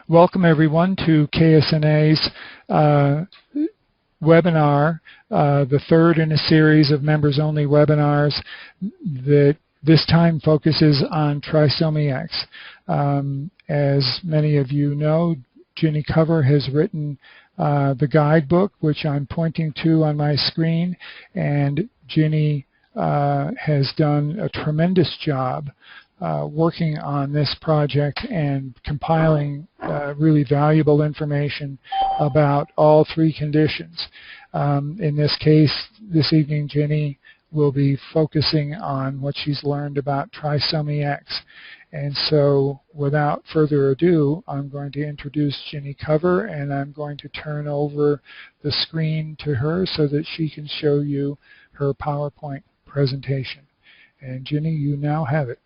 Welcome everyone to KS&A's webinar, the third in a series of members-only webinars that this time focuses on Trisomy X. As many of you know, Ginny Cover has written the guidebook, which I'm pointing to on my screen, and Ginny has done a tremendous job working on this project and compiling really valuable information about all three conditions. In this case, this evening, Ginny will be focusing on what she's learned about Trisomy X. And so, without further ado, I'm going to introduce Ginny Cover, and I'm going to turn over the screen to her so that she can show you her PowerPoint presentation. And Ginny, you now have it.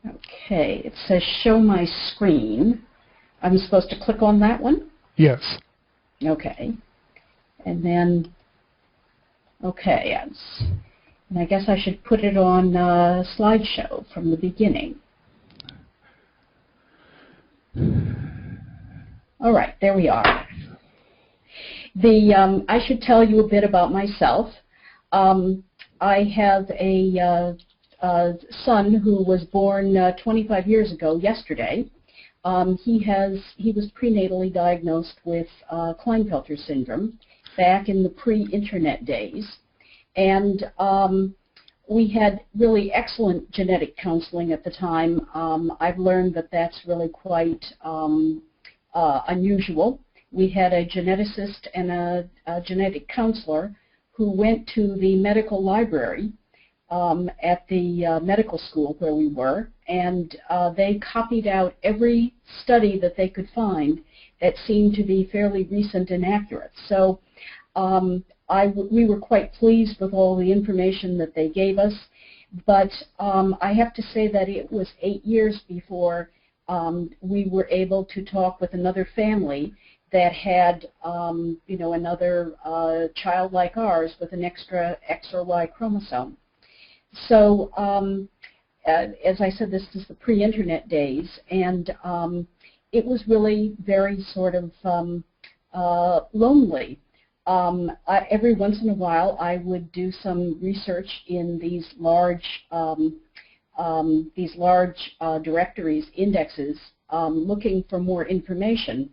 Okay, it says show my screen. I'm supposed to click on that one? Yes. Okay. And then, okay, and I guess I should put it on slideshow from the beginning. All right, there we are. I should tell you a bit about myself. I have a son who was born 25 years ago yesterday. He was prenatally diagnosed with Klinefelter Syndrome back in the pre-internet days, and we had really excellent genetic counseling at the time. I've learned that that's really quite unusual. We had a geneticist and a genetic counselor who went to the medical library at the medical school where we were, and they copied out every study that they could find that seemed to be fairly recent and accurate. So we were quite pleased with all the information that they gave us, but I have to say that it was 8 years before we were able to talk with another family that had, another child like ours with an extra X or Y chromosome. So, as I said, this is the pre-internet days, and it was really very sort of lonely. Every once in a while, I would do some research in these large directories, indexes, looking for more information.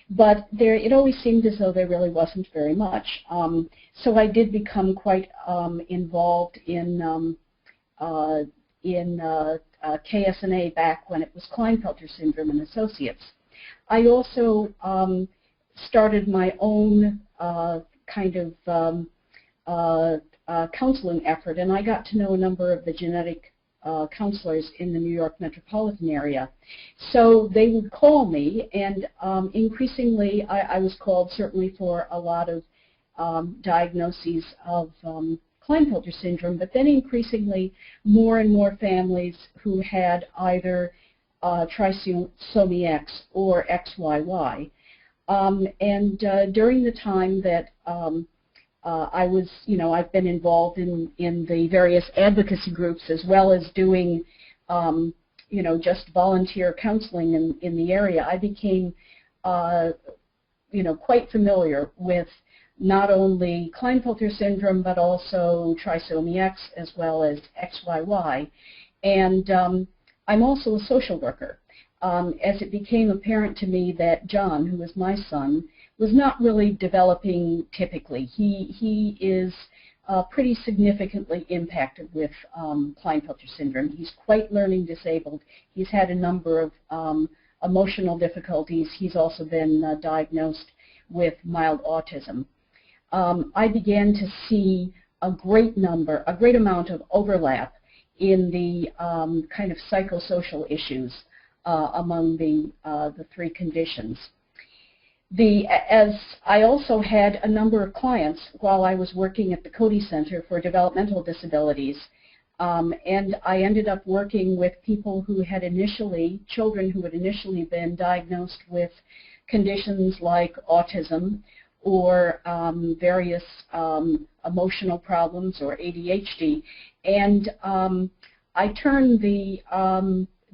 But it always seemed as though there really wasn't very much. So I did become quite involved in KS&A back when it was Klinefelter Syndrome and Associates. I also started my own kind of counseling effort, and I got to know a number of the genetic counselors in the New York metropolitan area. So they would call me, and increasingly I was called certainly for a lot of diagnoses of Klinefelter syndrome, but then increasingly more and more families who had either Trisomy X or XYY. And during the time that I was, I've been involved in the various advocacy groups as well as doing, just volunteer counseling in the area, I became, quite familiar with not only Klinefelter syndrome, but also Trisomy X as well as XYY. And I'm also a social worker. As it became apparent to me that John, who is my son, was not really developing typically. He is pretty significantly impacted with Klinefelter syndrome. He's quite learning disabled. He's had a number of emotional difficulties. He's also been diagnosed with mild autism. I began to see a great amount of overlap in the kind of psychosocial issues among the three conditions. As I also had a number of clients while I was working at the Cody Center for Developmental Disabilities, and I ended up working with people who had children who had initially been diagnosed with conditions like autism or various emotional problems or ADHD, and I turned the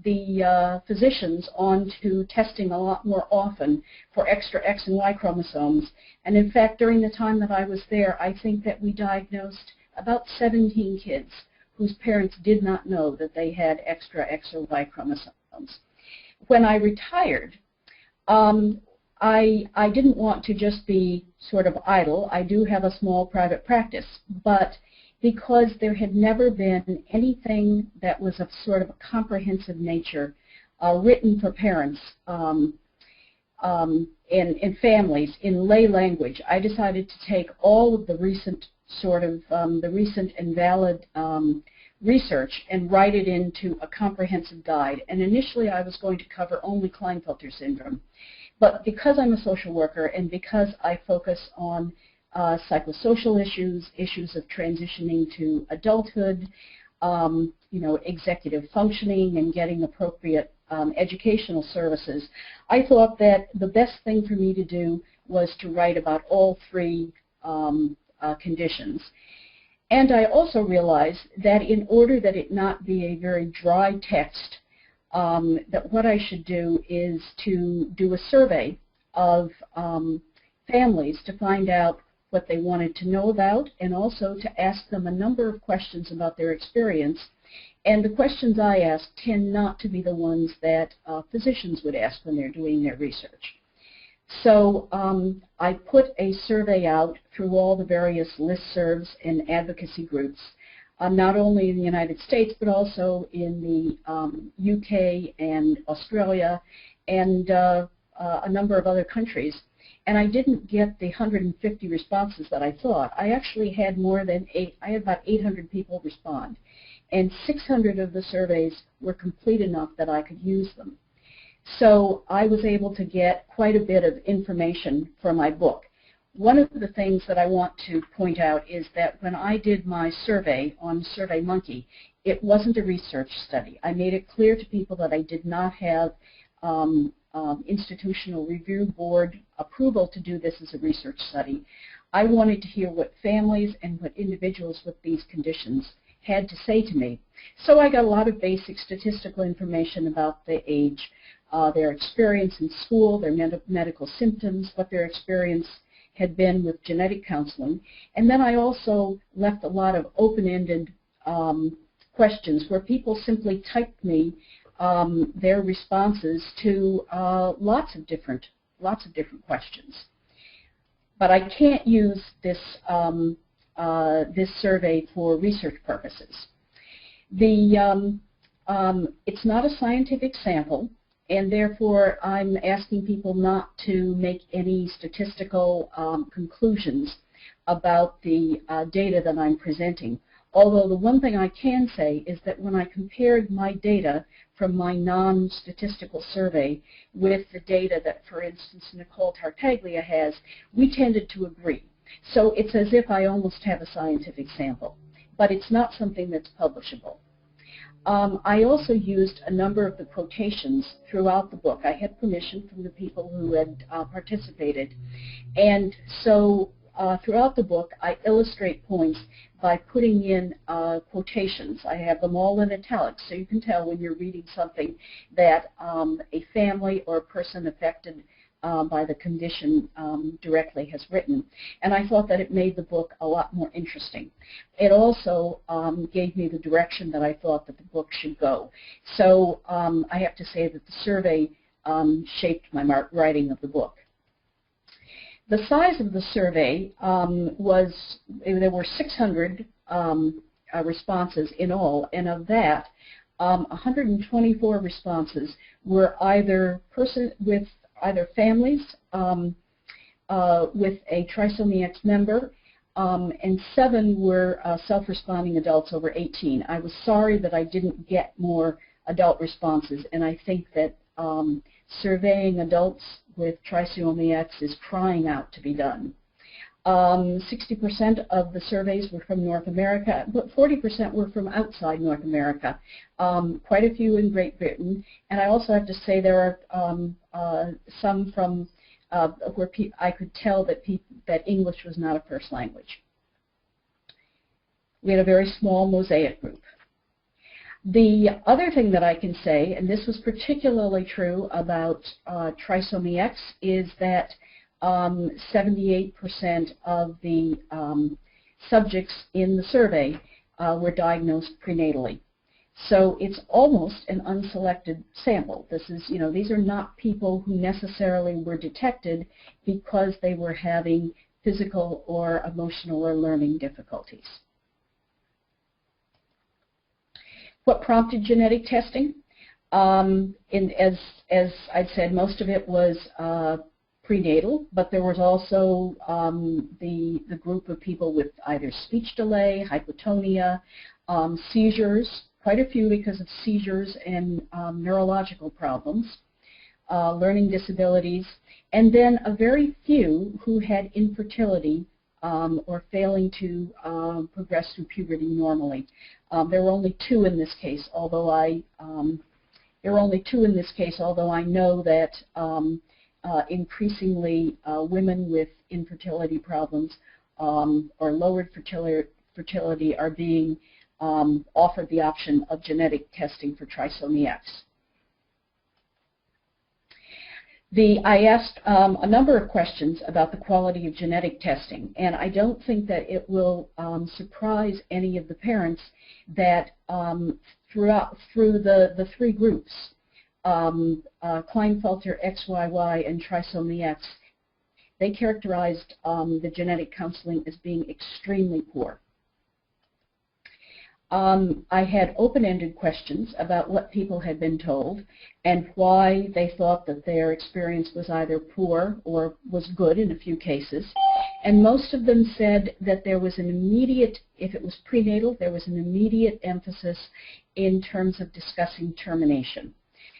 the physicians on to testing a lot more often for extra X and Y chromosomes. And in fact, during the time that I was there, I think that we diagnosed about 17 kids whose parents did not know that they had extra X or Y chromosomes. When I retired, I didn't want to just be sort of idle. I do have a small private practice, but because there had never been anything that was of sort of a comprehensive nature written for parents and families in lay language, I decided to take all of the recent the recent and valid research and write it into a comprehensive guide. And initially I was going to cover only Klinefelter syndrome. But because I'm a social worker and because I focus on psychosocial issues, issues of transitioning to adulthood, executive functioning and getting appropriate educational services, I thought that the best thing for me to do was to write about all three conditions. And I also realized that in order that it not be a very dry text, that what I should do is to do a survey of families to find out what they wanted to know about, and also to ask them a number of questions about their experience. And the questions I ask tend not to be the ones that physicians would ask when they're doing their research. So I put a survey out through all the various listservs and advocacy groups, not only in the United States, but also in the UK and Australia and a number of other countries. And I didn't get the 150 responses that I thought. I actually had I had about 800 people respond. And 600 of the surveys were complete enough that I could use them. So I was able to get quite a bit of information for my book. One of the things that I want to point out is that when I did my survey on SurveyMonkey, it wasn't a research study. I made it clear to people that I did not have institutional review board approval to do this as a research study. I wanted to hear what families and what individuals with these conditions had to say to me. So I got a lot of basic statistical information about the age, their experience in school, their medical symptoms, what their experience had been with genetic counseling. And then I also left a lot of open-ended questions where people simply typed me their responses to lots of different questions. But I can't use this this survey for research purposes. It's not a scientific sample, and therefore I'm asking people not to make any statistical conclusions about the data that I'm presenting. Although the one thing I can say is that when I compared my data from my non-statistical survey with the data that, for instance, Nicole Tartaglia has, we tended to agree. So it's as if I almost have a scientific sample, but it's not something that's publishable. I also used a number of the quotations throughout the book. I had permission from the people who had participated, and so throughout the book I illustrate points by putting in quotations. I have them all in italics, so you can tell when you're reading something that a family or a person affected by the condition directly has written. And I thought that it made the book a lot more interesting. It also gave me the direction that I thought that the book should go. So I have to say that the survey shaped my writing of the book. The size of the survey there were 600 responses in all, and of that, 124 responses were either families with a Trisomy X member, and 7 were self-responding adults over 18. I was sorry that I didn't get more adult responses, and I think that surveying adults with Trisomy X is crying out to be done. 60% of the surveys were from North America, but 40% were from outside North America, quite a few in Great Britain. And I also have to say there are some from where I could tell that English was not a first language. We had a very small mosaic group. The other thing that I can say, and this was particularly true about Trisomy X, is that 78% of the subjects in the survey were diagnosed prenatally. So it's almost an unselected sample. This is, these are not people who necessarily were detected because they were having physical or emotional or learning difficulties. What prompted genetic testing? As I'd said, most of it was prenatal, but there was also the group of people with either speech delay, hypotonia, seizures, quite a few because of seizures and neurological problems, learning disabilities, and then a very few who had infertility or failing to progress through puberty normally. There were only two in this case, although I know that increasingly women with infertility problems or lowered fertility are being offered the option of genetic testing for Trisomy X. I asked a number of questions about the quality of genetic testing, and I don't think that it will surprise any of the parents that through the three groups, Klinefelter, XYY, and Trisomy X, they characterized the genetic counseling as being extremely poor. I had open-ended questions about what people had been told and why they thought that their experience was either poor or was good in a few cases. And most of them said that there was an immediate, if it was prenatal, there was an immediate emphasis in terms of discussing termination.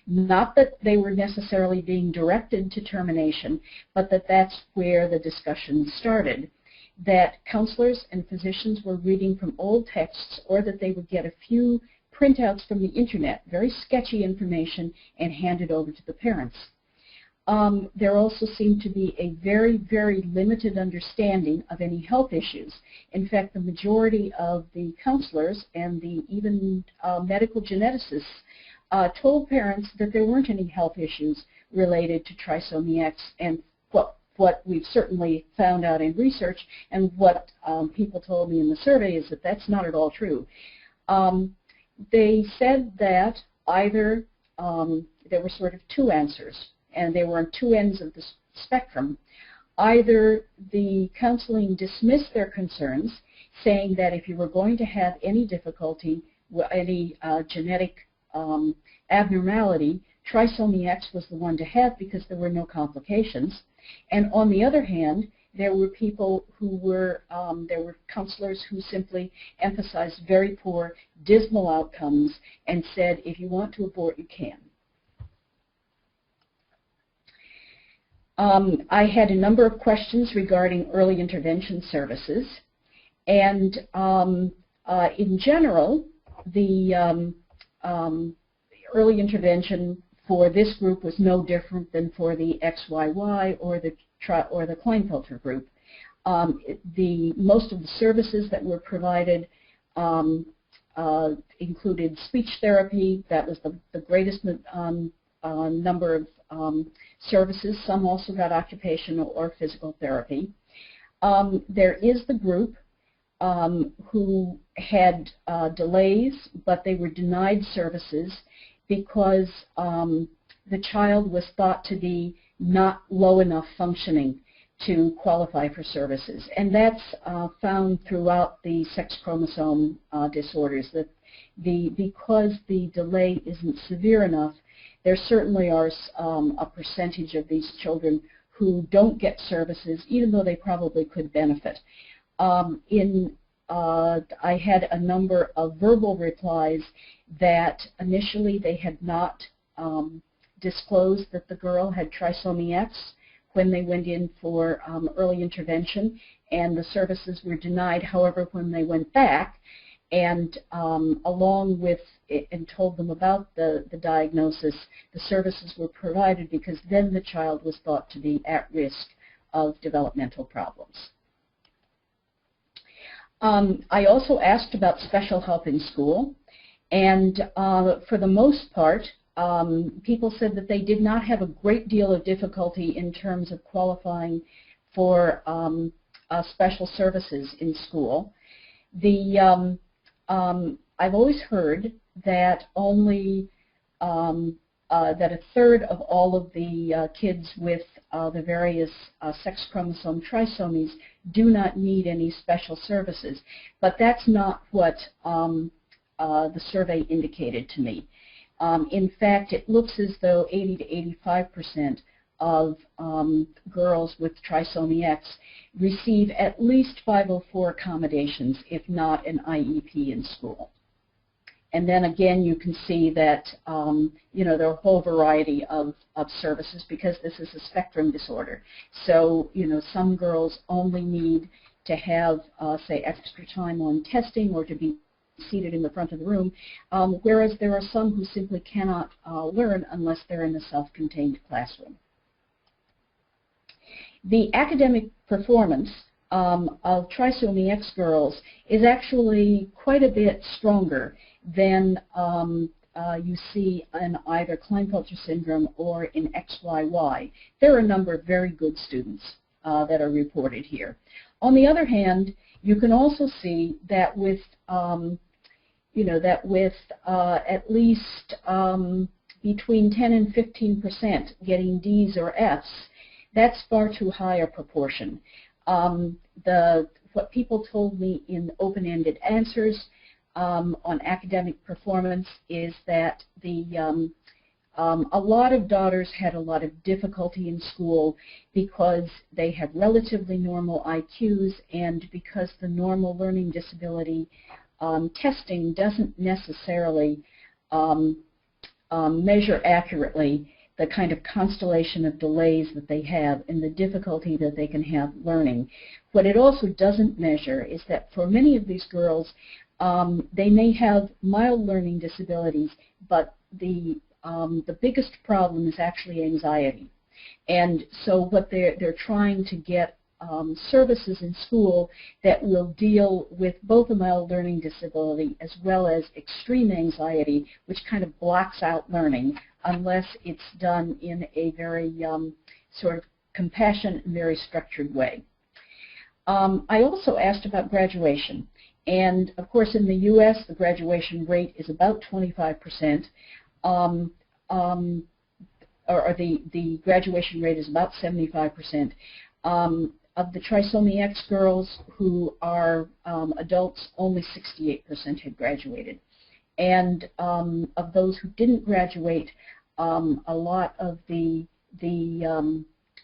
Not that they were necessarily being directed to termination, but that that's where the discussion started. That counselors and physicians were reading from old texts, or that they would get a few printouts from the internet, very sketchy information, and hand it over to the parents. There also seemed to be a very, very limited understanding of any health issues. In fact, the majority of the counselors and the even medical geneticists told parents that there weren't any health issues related to Trisomy X, and what we've certainly found out in research and what people told me in the survey is that that's not at all true. They said that either there were sort of two answers, and they were on two ends of the spectrum. Either the counseling dismissed their concerns, saying that if you were going to have any difficulty, any genetic abnormality, Trisomy X was the one to have because there were no complications. And on the other hand, there were people who were, there were counselors who simply emphasized very poor, dismal outcomes and said, if you want to abort, you can. I had a number of questions regarding early intervention services. And in general, the early intervention for this group was no different than for the XYY or the Klinefelter group. Most of the services that were provided included speech therapy. That was the greatest number of services. Some also got occupational or physical therapy. There is the group who had delays, but they were denied services because the child was thought to be not low enough functioning to qualify for services. And that's found throughout the sex chromosome disorders, that because the delay isn't severe enough, there certainly are a percentage of these children who don't get services, even though they probably could benefit. I had a number of verbal replies that initially they had not disclosed that the girl had Trisomy X when they went in for early intervention, and the services were denied. However, when they went back and along with it, and told them about the diagnosis, the services were provided because then the child was thought to be at risk of developmental problems. I also asked about special help in school, And for the most part, people said that they did not have a great deal of difficulty in terms of qualifying for special services in school. I've always heard that only that a third of all of the kids with the various sex chromosome trisomies do not need any special services, but that's not what the survey indicated to me. In fact, it looks as though 80 to 85% of girls with trisomy X receive at least 504 accommodations, if not an IEP in school. And then again, you can see that you know, there are a whole variety of services because this is a spectrum disorder. So, you know, some girls only need to have, say, extra time on testing or to be seated in the front of the room, whereas there are some who simply cannot learn unless they're in a self-contained classroom. The academic performance of trisomy X girls is actually quite a bit stronger than you see in either Klinefelter syndrome or in XYY. There are a number of very good students that are reported here. On the other hand, you can also see that with you know, that with at least between 10 and 15% getting D's or F's, that's far too high a proportion. What people told me in open-ended answers on academic performance is that a lot of daughters had a lot of difficulty in school because they have relatively normal IQs and because the normal learning disability testing doesn't necessarily measure accurately the kind of constellation of delays that they have and the difficulty that they can have learning. What it also doesn't measure is that for many of these girls, they may have mild learning disabilities, but the biggest problem is actually anxiety. And so what they're trying to get services in school that will deal with both a mild learning disability as well as extreme anxiety, which kind of blocks out learning unless it's done in a very sort of compassionate and very structured way. I also asked about graduation. And of course, in the U.S., the graduation rate is about 25%, or the graduation rate is about 75%. Of the trisomy X girls who are adults, only 68% had graduated. And of those who didn't graduate, a lot of the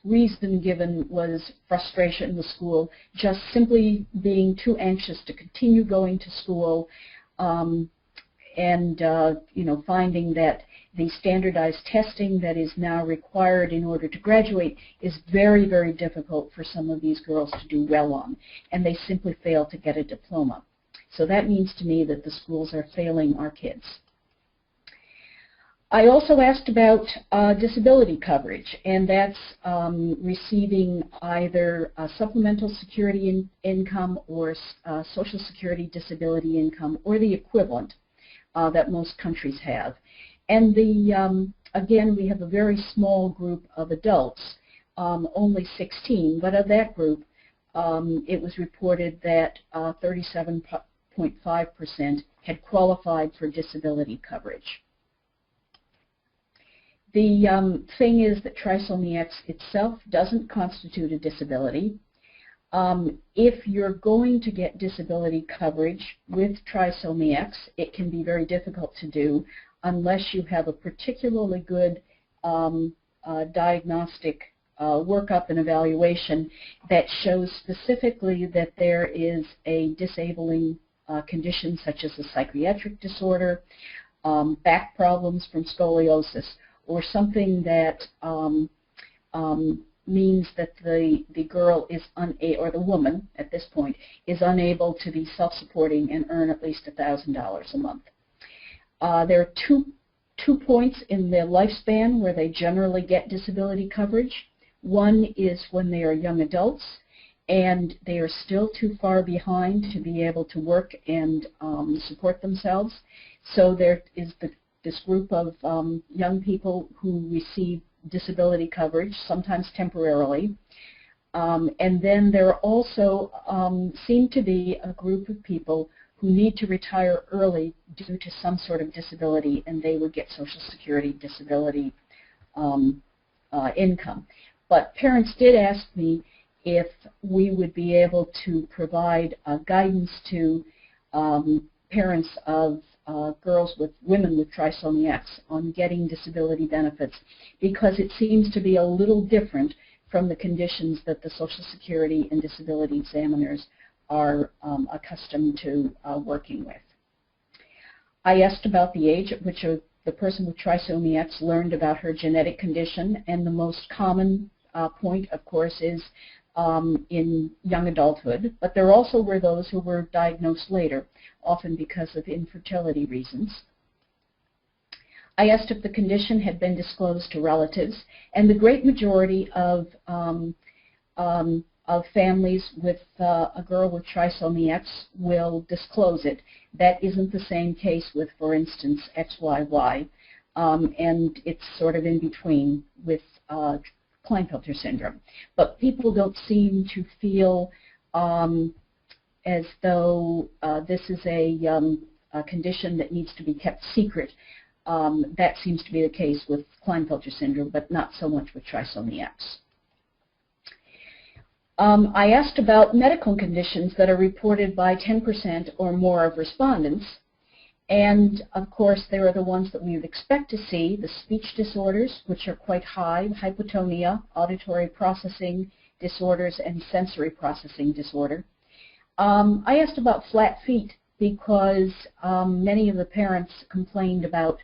reason given was frustration with school, just simply being too anxious to continue going to school, and you know, finding that the standardized testing that is now required in order to graduate is very, very difficult for some of these girls to do well on, and they simply fail to get a diploma. So that means to me that the schools are failing our kids. I also asked about disability coverage, and that's receiving either supplemental security income or Social Security disability income or the equivalent that most countries have. And again, we have a very small group of adults, only 16, but of that group, it was reported that 37.5% had qualified for disability coverage. The thing is that trisomy X itself doesn't constitute a disability. If you're going to get disability coverage with trisomy X, it can be very difficult to do unless you have a particularly good diagnostic workup and evaluation that shows specifically that there is a disabling condition such as a psychiatric disorder, back problems from scoliosis, or something that means that the girl is or the woman at this point is unable to be self-supporting and earn at least $1,000 a month. There are two points in their lifespan where they generally get disability coverage. One is when they are young adults and they are still too far behind to be able to work and support themselves. So there is this group of young people who receive disability coverage, sometimes temporarily. And then there also seem to be a group of people who need to retire early due to some sort of disability, and they would get Social Security disability income. But parents did ask me if we would be able to provide guidance to parents of women with trisomy X on getting disability benefits, because it seems to be a little different from the conditions that the Social Security and disability examiners are accustomed to working with. I asked about the age at which the person with trisomy X learned about her genetic condition, and the most common point, of course, is in young adulthood, but there also were those who were diagnosed later, often because of infertility reasons. I asked if the condition had been disclosed to relatives, and the great majority of families with a girl with trisomy X will disclose it. That isn't the same case with, for instance, XYY, and it's sort of in between with Klinefelter syndrome. But people don't seem to feel as though this is a condition that needs to be kept secret. That seems to be the case with Klinefelter syndrome, but not so much with trisomy X. I asked about medical conditions that are reported by 10% or more of respondents. And, of course, there are the ones that we would expect to see, the speech disorders, which are quite high, hypotonia, auditory processing disorders, and sensory processing disorder. I asked about flat feet because many of the parents complain about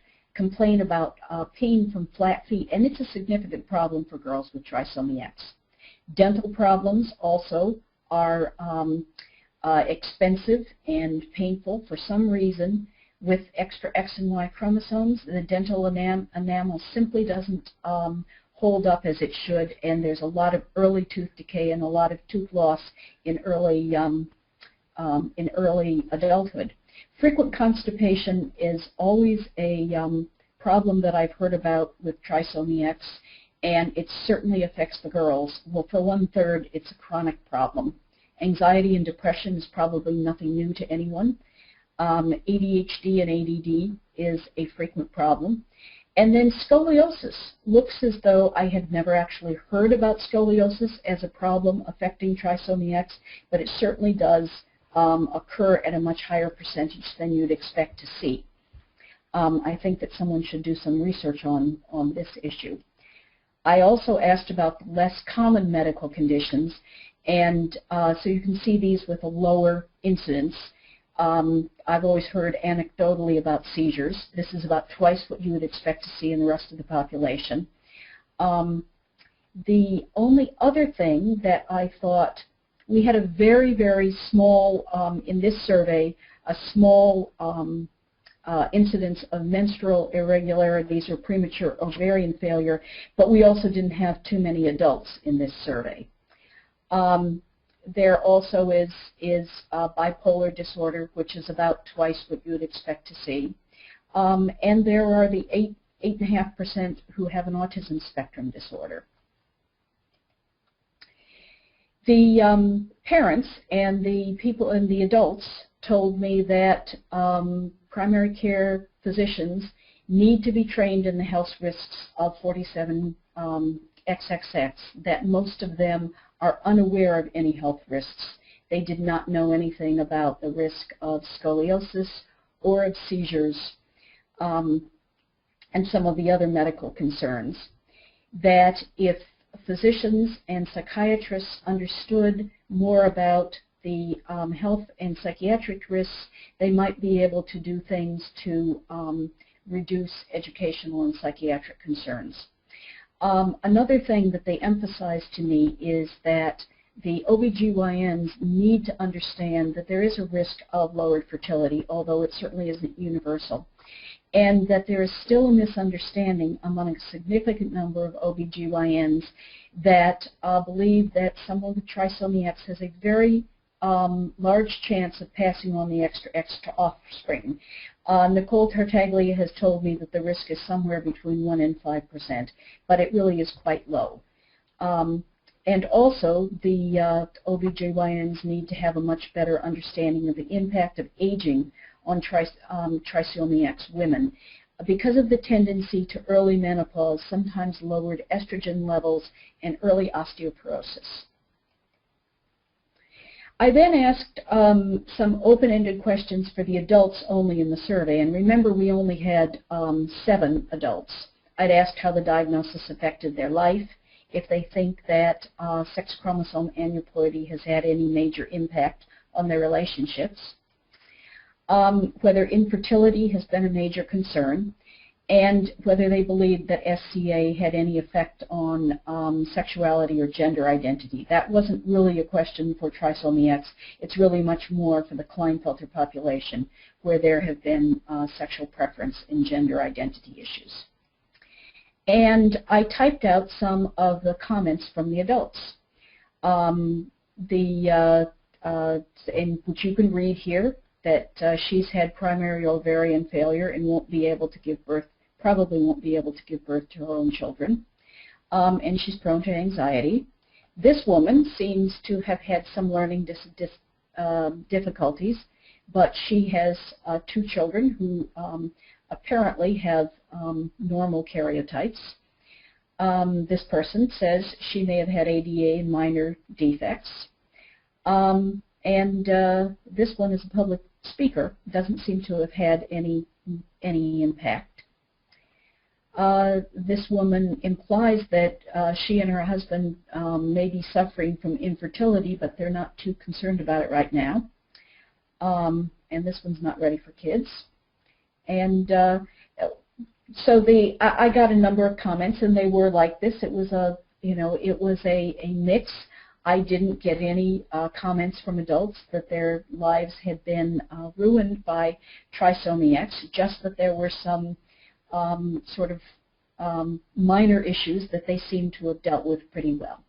pain from flat feet, and it's a significant problem for girls with trisomy X. Dental problems also are expensive and painful for some reason. With extra X and Y chromosomes, the dental enamel simply doesn't hold up as it should, and there's a lot of early tooth decay and a lot of tooth loss in early adulthood. Frequent constipation is always a problem that I've heard about with trisomy X, and it certainly affects the girls. Well, for 1/3, it's a chronic problem. Anxiety and depression is probably nothing new to anyone. ADHD and ADD is a frequent problem. And then scoliosis. Looks as though I had never actually heard about scoliosis as a problem affecting trisomy X, but it certainly does occur at a much higher percentage than you'd expect to see. I think that someone should do some research on this issue. I also asked about the less common medical conditions, and so you can see these with a lower incidence. I've always heard anecdotally about seizures. This is about twice what you would expect to see in the rest of the population. The only other thing that I thought, we had a very, very small, in this survey, a small incidence of menstrual irregularities or premature ovarian failure, but we also didn't have too many adults in this survey. There also is bipolar disorder, which is about twice what you would expect to see. And there are the 8.5% who have an autism spectrum disorder. The parents and the people and the adults told me that primary care physicians need to be trained in the health risks of 47 XXX, that most of them are unaware of any health risks. They did not know anything about the risk of scoliosis or of seizures and some of the other medical concerns. That if physicians and psychiatrists understood more about the health and psychiatric risks, they might be able to do things to reduce educational and psychiatric concerns. Another thing that they emphasized to me is that the OBGYNs need to understand that there is a risk of lowered fertility, although it certainly isn't universal, and that there is still a misunderstanding among a significant number of OBGYNs that believe that someone with trisomy X has a very large chance of passing on the XXX to offspring. Nicole Tartaglia has told me that the risk is somewhere between 1 and 5%, but it really is quite low. And also, the OBGYNs need to have a much better understanding of the impact of aging on Trisomy X women. Because of the tendency to early menopause, sometimes lowered estrogen levels, and early osteoporosis. I then asked some open-ended questions for the adults only in the survey, and remember we only had 7 adults. I'd asked how the diagnosis affected their life, if they think that sex chromosome aneuploidy has had any major impact on their relationships, whether infertility has been a major concern, and whether they believe that SCA had any effect on sexuality or gender identity. That wasn't really a question for Trisomy X. It's really much more for the Klinefelter population, where there have been sexual preference and gender identity issues. And I typed out some of the comments from the adults, and which you can read here, that she's had primary ovarian failure and won't be able to give birth, probably won't be able to give birth to her own children, and she's prone to anxiety. This woman seems to have had some learning difficulties, but she has 2 children who apparently have normal karyotypes. This person says she may have had ADA and minor defects. This one is a public speaker, doesn't seem to have had any impact. This woman implies that she and her husband may be suffering from infertility, but they're not too concerned about it right now. And this one's not ready for kids. And so I got a number of comments, and they were like this. It was a mix. I didn't get any comments from adults that their lives had been ruined by Trisomy X, just that there were some sort of minor issues that they seem to have dealt with pretty well.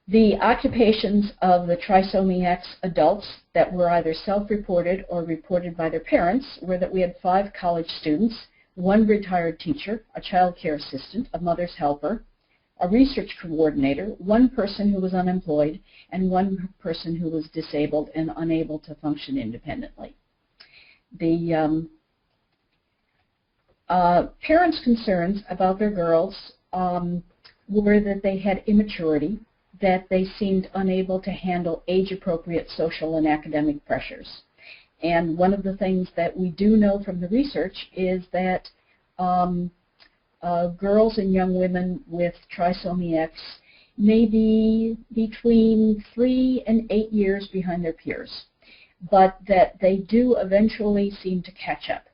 The occupations of the Trisomy X adults that were either self-reported or reported by their parents were that we had 5 college students, 1 retired teacher, a child care assistant, a mother's helper, a research coordinator, 1 person who was unemployed, and 1 person who was disabled and unable to function independently. The parents' concerns about their girls were that they had immaturity, that they seemed unable to handle age-appropriate social and academic pressures. And one of the things that we do know from the research is that girls and young women with Trisomy X may be between 3 and 8 years behind their peers, but that they do eventually seem to catch up.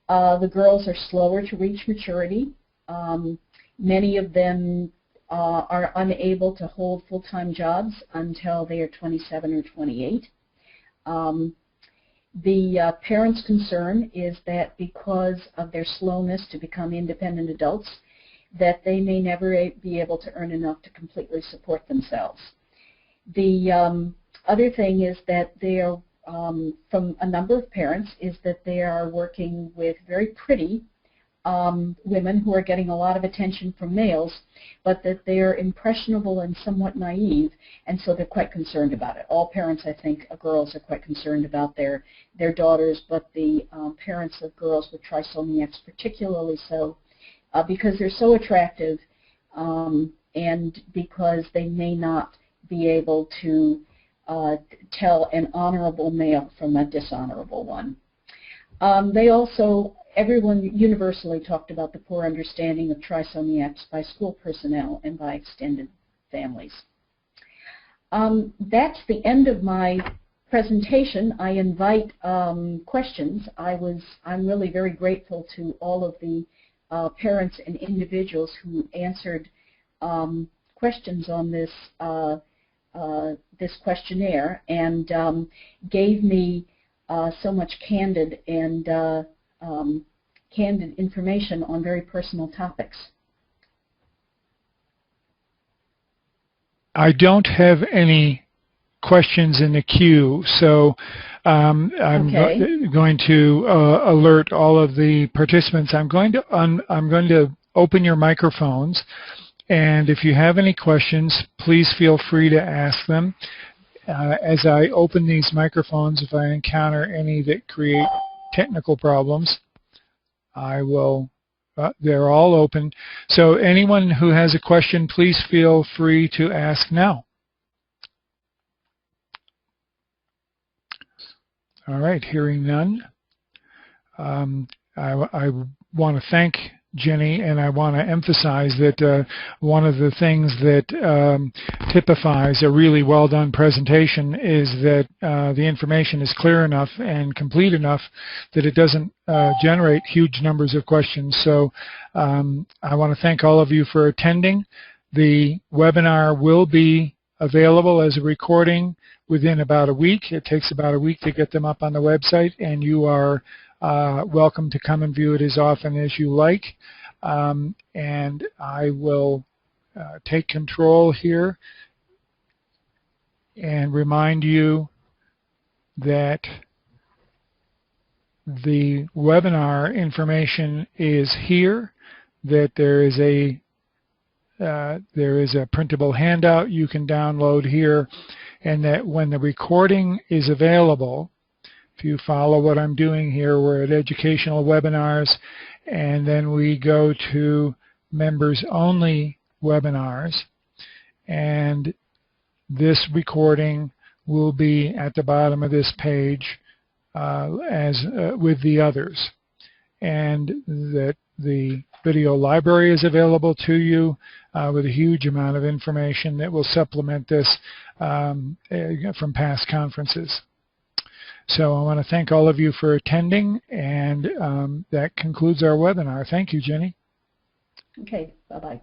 The girls are slower to reach maturity. Many of them are unable to hold full-time jobs until they are 27 or 28. The parents' concern is that because of their slowness to become independent adults, that they may never be able to earn enough to completely support themselves. The other thing is that they are, from a number of parents, is that they are working with very pretty women who are getting a lot of attention from males, but that they are impressionable and somewhat naive, and so they're quite concerned about it. All parents, I think, girls are quite concerned about their daughters, but the parents of girls with Trisomy X particularly so, because they're so attractive and because they may not be able to tell an honorable male from a dishonorable one. They also, everyone universally talked about the poor understanding of Trisomy X by school personnel and by extended families. That's the end of my presentation. I invite questions. I'm really very grateful to all of the parents and individuals who answered questions on this this questionnaire and gave me so much candid and candid information on very personal topics. I don't have any questions in the queue. So I'm going to alert all of the participants. I'm going to open your microphones, and if you have any questions, please feel free to ask them. As I open these microphones, if I encounter any that create technical problems, I will. They're all open. So anyone who has a question, please feel free to ask now. All right, hearing none. I want to thank Jenny, and I want to emphasize that one of the things that typifies a really well done presentation is that the information is clear enough and complete enough that it doesn't generate huge numbers of questions. So I want to thank all of you for attending. The webinar will be available as a recording within about a week. It takes about a week to get them up on the website, and you are welcome to come and view it as often as you like. And I will take control here and remind you that the webinar information is here, that there is a printable handout you can download here, and that when the recording is available, if you follow what I'm doing here, we're at educational webinars, and then we go to members only webinars, and this recording will be at the bottom of this page with the others, and that the video library is available to you with a huge amount of information that will supplement this from past conferences. So I want to thank all of you for attending, and that concludes our webinar. Thank you, Jenny. Okay, bye-bye.